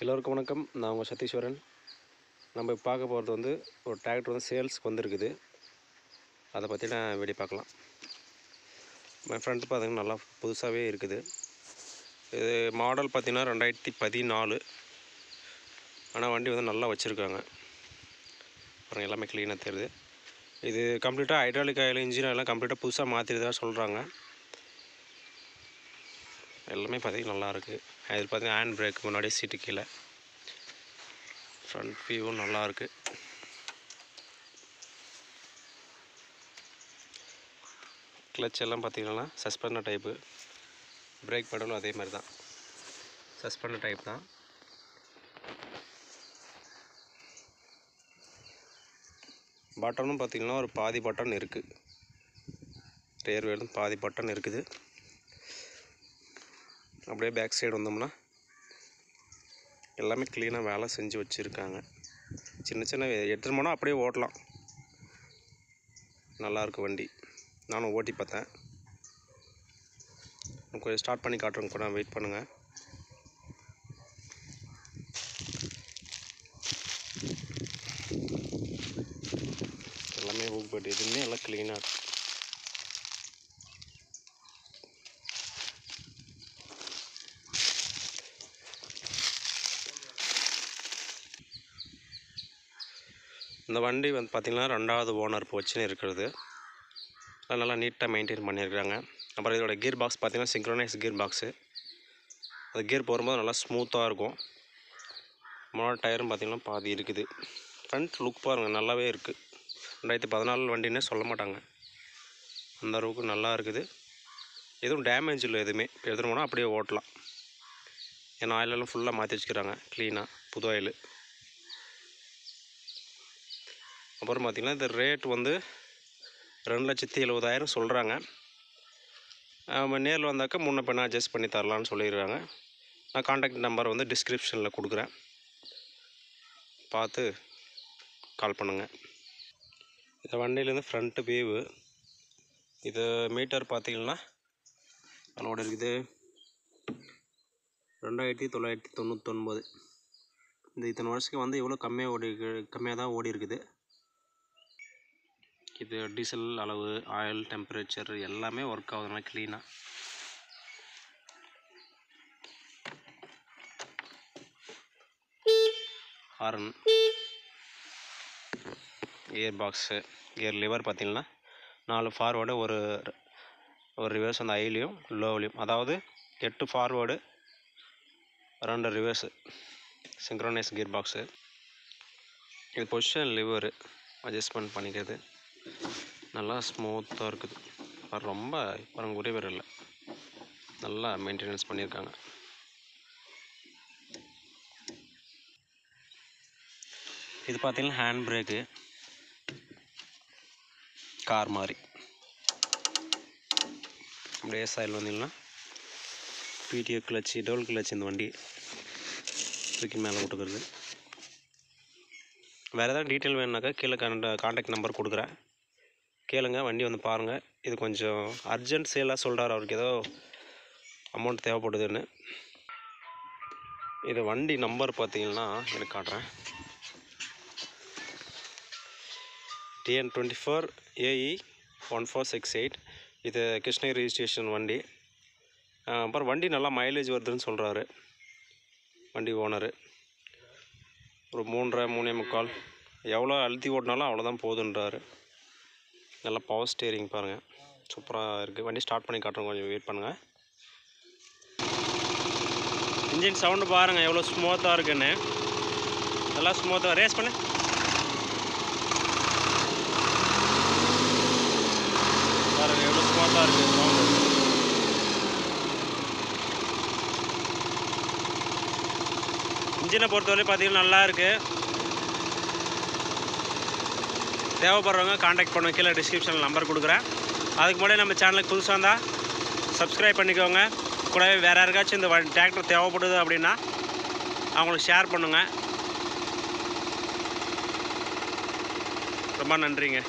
எல்லோருக்கும் வணக்கம். நான் உங்கள் சதீஸ்வரன். நம்ம பார்க்க போகிறது வந்து ஒரு டிராக்டர் வந்து சேல்ஸ்க்கு வந்துருக்குது. அதை பற்றின வீடியோ பார்க்கலாம். ஃப்ரண்ட் பார்த்திங்கன்னா நல்லா புதுசாகவே இருக்குது. இது மாடல் பார்த்திங்கன்னா 2014. ஆனால் வண்டி வந்து நல்லா வச்சுருக்காங்க. அப்புறம் எல்லாமே க்ளீனாக தெரியுது. இது கம்ப்ளீட்டாக ஹைட்ராலிக் ஆயில் இன்ஜின் எல்லாம் கம்ப்ளீட்டாக புதுசாக மாற்றிருந்தா சொல்கிறாங்க. எல்லாமே பார்த்திங்கன்னா நல்லாயிருக்கு. இது பார்த்திங்கன்னா ஹேண்ட் பிரேக் முன்னாடி சீட்டு கீழே. ஃப்ரண்ட் வியூவும் நல்லாயிருக்கு. கிளச் எல்லாம் பார்த்திங்கன்னா சஸ்பெண்டர் டைப்பு. பிரேக் பெடலும் அதே மாதிரி தான், சஸ்பெண்டர் டைப் தான். பட்டனும் பார்த்திங்கன்னா ஒரு பாதி பட்டன் இருக்குது. ரேர் வேலும் பாதி பட்டன் இருக்குது. அப்படியே பேக் சைடு வந்தோம்னா எல்லாமே க்ளீனாக வேலை செஞ்சு வச்சுருக்காங்க. சின்ன சின்ன எடுத்துகிட்டு போனால் அப்படியே ஓட்டலாம். நல்லாயிருக்கு வண்டி. நானும் ஓட்டி பார்த்தேன். கொஞ்சம் ஸ்டார்ட் பண்ணி காட்டுறேங்க கூட, வெயிட் பண்ணுங்கள். எல்லாமே ஊக்பட்டு எதுவுமே எல்லாம் க்ளீனாக இருக்குது. இந்த வண்டி வந்து பார்த்திங்கன்னா 2வது ஓனர் இப்போ வச்சுன்னு இருக்கிறது. அது நல்லா நீட்டாக மெயின்டைன் பண்ணியிருக்கிறாங்க. அப்புறம் இதோட கியர் பாக்ஸ் பார்த்திங்கன்னா சிங்க்ரோனைஸ் கியர் பாக்ஸு. அது கியர் போகும்போது நல்லா ஸ்மூத்தாக இருக்கும். முன்னாடி டயரும் பார்த்திங்கன்னா பாதி இருக்குது. ஃப்ரண்ட் லுக் பாருங்கள், நல்லாவே இருக்குது. 2014 வண்டின்னே சொல்ல மாட்டாங்க, அந்த அளவுக்கு நல்லா இருக்குது. எதுவும் டேமேஜ் இல்லை. எதுவுமே எடுத்துகிட்டு போனால் அப்படியே ஓட்டலாம். ஏன்னா ஆயிலெல்லாம் ஃபுல்லாக மாற்றி வச்சுக்கிறாங்க க்ளீனாக, புது ஆயில். அப்புறம் பார்த்திங்கன்னா இந்த ரேட் வந்து 2,70,000 சொல்கிறாங்க. நேரில் வந்தாக்கா முன்ன பின்ன அட்ஜஸ்ட் பண்ணி தரலான்னு சொல்லிடுறாங்க. நான் கான்டாக்ட் நம்பர் வந்து டிஸ்கிரிப்ஷனில் கொடுக்குறேன், பார்த்து கால் பண்ணுங்கள். இந்த வண்டியிலேருந்து ஃப்ரண்ட்டு வியூவு. இது மீட்டர் பார்த்திங்கன்னா அதோட இருக்குது 2,999. இந்த இத்தனை வருஷத்துக்கு வந்து எவ்வளோ கம்மியாக தான் ஓடி இருக்குது. இது டீசல் அளவு, ஆயில் டெம்பரேச்சர் எல்லாமே ஒர்க் ஆகுதுனால க்ளீனாக. Horn, gear box, gear liver பார்த்திங்கன்னா 4 ஃபார்வேர்டு, ஒரு ரிவர்ஸ் அந்த ஹைலையும் லோவிலையும். அதாவது 8 forward 2 reverse, synchronise gear box. இது பொசிஷன் லிவரு அட்ஜஸ்ட்மெண்ட் பண்ணிக்கிறது. நல்லா ஸ்மூத்தாக இருக்குது. ரொம்ப ஒரே பேர் இல்லை, நல்லா மெயின்டெனன்ஸ் பண்ணியிருக்காங்க. இது பார்த்திங்கன்னா ஹேண்ட் பிரேக்கு, கார் மாதிரி. அப்படியே சைடில் வந்தீங்கன்னா பிடிஓ கிளச்சு, டோல் கிளச். இந்த வண்டி தூக்கி மேலே விட்டுக்கிறது. வேறு ஏதாவது டீட்டெயில் வேணுனாக்கா கீழே கான்டாக்ட் நம்பர் கொடுக்குறேன், கேளுங்க. வண்டி வந்து பாருங்கள். இது கொஞ்சம் அர்ஜென்ட் சேலாக சொல்கிறார், அவருக்கு ஏதோ அமௌண்ட் தேவைப்படுதுன்னு. இது வண்டி நம்பர் பார்த்திங்கன்னா எனக்கு காட்டுறேன், TN24 AE 1468. இது கிருஷ்ணகிரி ரிஜிஸ்ட்ரேஷன் வண்டி. அப்புறம் வண்டி நல்லா மைலேஜ் வருதுன்னு சொல்கிறாரு வண்டி ஓனரு. ஒரு 3.5 3.25 எவ்வளோ அழுத்தி ஓட்டினாலும் அவ்வளோதான் போகுதுன்றாரு. நல்லா பவர் ஸ்டேரிங் பாருங்கள், சூப்பராக இருக்குது. வண்டி ஸ்டார்ட் பண்ணி காட்டுறோம், கொஞ்சம் வெயிட் பண்ணுங்கள். இன்ஜின் சவுண்டு பாருங்கள் எவ்வளோ ஸ்மூத்தாக இருக்குன்னு. நல்லா ஸ்மூத்தாக ரேஸ் பண்ணு. பாருங்கள் எவ்வளோ ஸ்மூத்தாக இருக்குது சவுண்டு. இன்ஜினை பொறுத்தவரை பார்த்தீங்கன்னா நல்லா இருக்குது. தேவைப்படுறவங்க கான்டாக்ட் பண்ணுங்க, கீழே டிஸ்கிரிப்ஷனில் நம்பர் கொடுக்குறேன். அதுக்கு முன்னாடி நம்ம சேனலுக்கு புதுசாக இருந்தால் சப்ஸ்கிரைப் பண்ணிக்கோங்க. கூடவே வேறு யாருக்காச்சும் இந்த டிராக்டர் தேவைப்படுது அப்படின்னா அவங்களுக்கு ஷேர் பண்ணுங்கள். ரொம்ப நன்றிங்க.